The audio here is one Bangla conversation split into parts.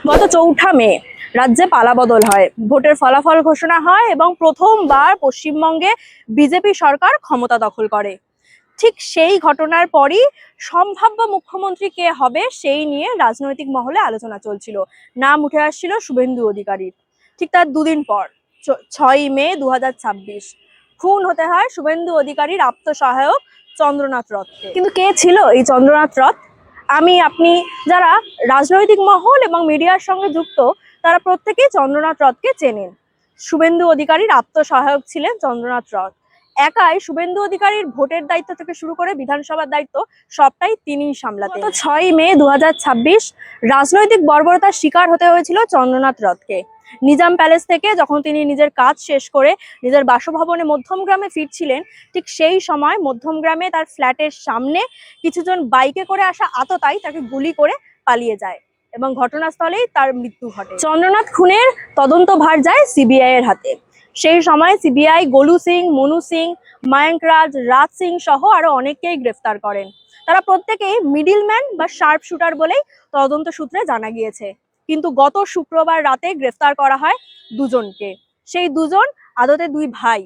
গত ৪ঠা মে রাজ্যে পালাবদল হয়, ভোটের ফলাফল ঘোষণা হয় এবং প্রথমবার পশ্চিমবঙ্গে বিজেপি সরকার ক্ষমতা দখল করে। ঠিক সেই ঘটনার পরই সম্ভাব্য মুখ্যমন্ত্রী কে হবে সেই নিয়ে রাজনৈতিক মহলে আলোচনা চলছিল। নাম উঠে আসছিল শুভেন্দু অধিকারীর। ঠিক তার দুদিন পর ৬ই মে ২০২৬ খুন হতে হয় শুভেন্দু অধিকারীর আপ্তসহায়ক চন্দ্রনাথ রথকে। কিন্তু কে ছিল এই চন্দ্রনাথ রথ? আমি আপনি যারা রাজনৈতিক মহল এবং মিডিয়ার সঙ্গে যুক্ত তারা প্রত্যেকেই চন্দ্রনাথ রথকে চেনেন। শুভেন্দু অধিকারীর আপ্তসহায়ক ছিলেন চন্দ্রনাথ রথ। একাই শুভেন্দু অধিকারীর ভোটের দায়িত্ব থেকে শুরু করে বিধানসভার দায়িত্ব সবটাই তিনিই সামলাতেন। তো ৬ই মে ২০২৬ রাজনৈতিক বর্বরতার শিকার হতে হয়েছিল চন্দ্রনাথ রথকে। নিজাম প্যালেস থেকে যখন তিনি নিজের কাজ শেষ করে নিজের বাসভবনে মধ্যমগ্রামে ফিরছিলেন, ঠিক সেই সময় মধ্যমগ্রামে তার ফ্ল্যাটের সামনে কিছুজন বাইকে করে আসা আততায়ী তাকে গুলি করে পালিয়ে যায় এবং ঘটনাস্থলেই তার মৃত্যু ঘটে। চন্দ্রনাথ খুনের তদন্ত ভার যায় সিবিআই এর হাতে। সেই সময় সিবিআই গোলু সিং, মনু সিং, মায়াঙ্ক রাজ সিং সহ আরো অনেককেই গ্রেফতার করেন। তারা প্রত্যেকেই মিডিলম্যান বা শার্প শুটার বলেই তদন্ত সূত্রে জানা গিয়েছে। কিন্তু গত শুক্রবার রাতে গ্রেফতার করা হয় দুজনকে। সেই দুজন আদতে দুই ভাই।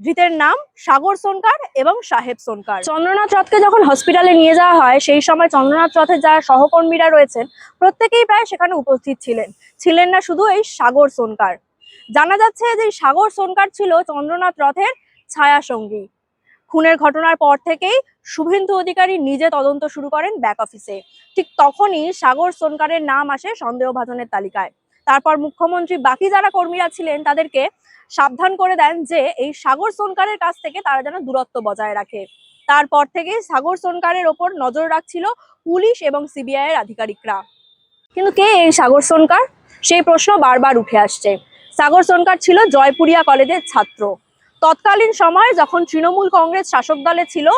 ধৃতের নাম সাগর সোনকার এবং সাহেব সোনকার। চন্দ্রনাথ রথকে যখন হসপিটালে নিয়ে যাওয়া হয় সেই সময় চন্দ্রনাথ রথের যারা সহকর্মীরা রয়েছেন প্রত্যেকেই প্রায় সেখানে উপস্থিত ছিলেন না শুধু এই সাগর সোনকার। জানা যাচ্ছে যে সাগর সোনকার ছিল চন্দ্রনাথ রথের ছায়া সঙ্গী। খুনের ঘটনার পর থেকেই শুভেন্দু অধিকারী নিজে তদন্ত শুরু করেন ব্যাক অফিসে। ঠিক তখনই সাগর সোনকারের নাম আসে সন্দেহভাজনের তালিকায়। তারপর মুখ্যমন্ত্রী বাকি যারা কর্মীরা ছিলেন তাদেরকে সাবধান করে দেন যে এই সাগর সোনকারের কাছ থেকে তারা যেন দূরত্ব বজায় রাখে। তারপর থেকে সাগর সোনকারের ওপর নজর রাখছিল পুলিশ এবং সিবিআই এর আধিকারিকরা। কিন্তু কে এই সাগর সোনকার, সেই প্রশ্ন বারবার উঠে আসছে। সাগর সোনকার ছিল জয়পুরিয়া কলেজের ছাত্র। তৎকালীন সময় যখন তৃণমূল কংগ্রেস শাসক দলে ছিল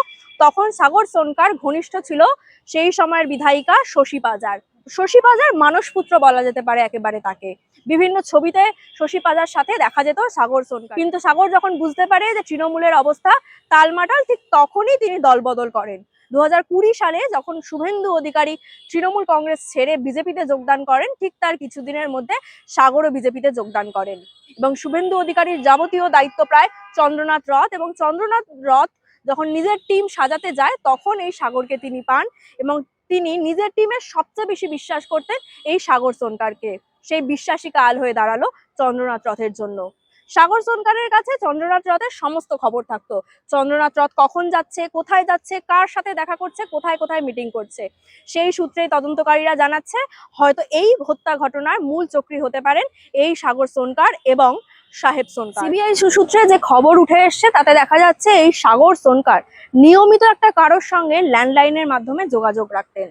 তখন সাগর সোনকার ঘনিষ্ঠ ছিল সেই সময়ের বিধায়িকা শশী পাজার। শশী পাজার মানসপুত্র বলা যেতে পারে একেবারে তাকে। বিভিন্ন ছবিতে শশী পাজার সাথে দেখা যেত সাগর সোনকার। কিন্তু সাগর যখন বুঝতে পারে যে তৃণমূলের অবস্থা টালমাটাল, ঠিক তখনই তিনি দলবদল করেন। ২০২০ সালে যখন শুভেন্দু অধিকারী তৃণমূল কংগ্রেস ছেড়ে বিজেপিতে যোগদান করেন, ঠিক তার কিছুদিনের মধ্যে সাগরও বিজেপিতে যোগদান করেন এবং শুভেন্দু অধিকারীর যাবতীয় দায়িত্ব প্রায় চন্দ্রনাথ রথ। এবং চন্দ্রনাথ রথ যখন নিজের টিম সাজাতে যায় তখন এই সাগরকে তিনি পান এবং তিনি নিজের টিমের সবচেয়ে বেশি বিশ্বাস করতেন এই সাগর সোনকারকে। সেই বিশ্বাসী কাল হয়ে দাঁড়ালো চন্দ্রনাথ রথের জন্য। সাগর সোনকারের কাছে চন্দ্রনাথ রথের সমস্ত খবর থাকতো। চন্দ্রনাথ রথ কখন যাচ্ছে, কোথায় যাচ্ছে, কার সাথে দেখা করছে, কোথায় কোথায় মিটিং করছে। সেই সূত্রেই তদন্তকারীরা জানাচ্ছে হয়তো এই হত্যা ঘটনার মূল চক্রী হতে পারেন এই সাগর সোনকার এবং সাহেব সোনকার। সিবিআই সূত্রে যে খবর উঠে এসছে তাতে দেখা যাচ্ছে এই সাগর সোনকার নিয়মিত একটা কারোর সঙ্গে ল্যান্ডলাইনের মাধ্যমে যোগাযোগ রাখতেন।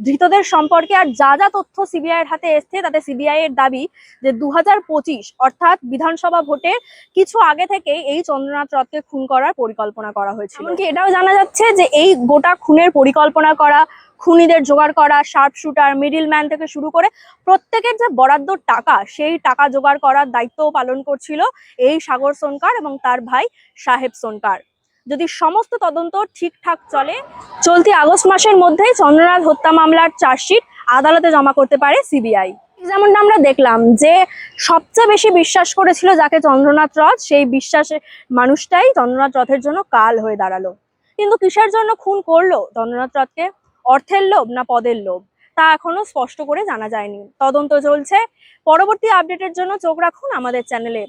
ধৃতদের সম্পর্কে আর যা যা তথ্য সিবিআই এর হাতে এসছে তাতে সিবিআই এর দাবি যে ২০২৫ অর্থাৎ বিধানসভা ভোটের কিছু আগে থেকে এই চন্দ্রনাথ রথকে খুন করার পরিকল্পনা করা হয়েছিল। এমনকি এটাও জানা যাচ্ছে যে এই গোটা খুনের পরিকল্পনা করা, খুনিদের জোগাড় করা, শার্প শুটার, মিডিল ম্যান থেকে শুরু করে প্রত্যেকের যে বরাদ্দ টাকা, সেই টাকা জোগাড় করার দায়িত্বও পালন করছিল এই সাগর সোনকার এবং তার ভাই সাহেব সোনকার। যদি সমস্ত তদন্ত ঠিকঠাক চলে চলতি আগস্ট মাসের মধ্যেই চন্দ্রনাথ হত্যা মামলার চার্জশিট আদালতে জমা করতে পারে সিবিআই। যেমনটা আমরা দেখলাম যে সবচেয়ে বেশি বিশ্বাস করেছিল যাকে চন্দ্রনাথ রথ, সেই বিশ্বাসের মানুষটাই চন্দ্রনাথ রথের জন্য কাল হয়ে দাঁড়ালো। কিন্তু কিসের জন্য খুন করলো চন্দ্রনাথ রথকে? অর্থের লোভ না পদের লোভ, তা এখনো স্পষ্ট করে জানা যায়নি। তদন্ত চলছে। পরবর্তী আপডেটের জন্য চোখ রাখুন আমাদের চ্যানেলে।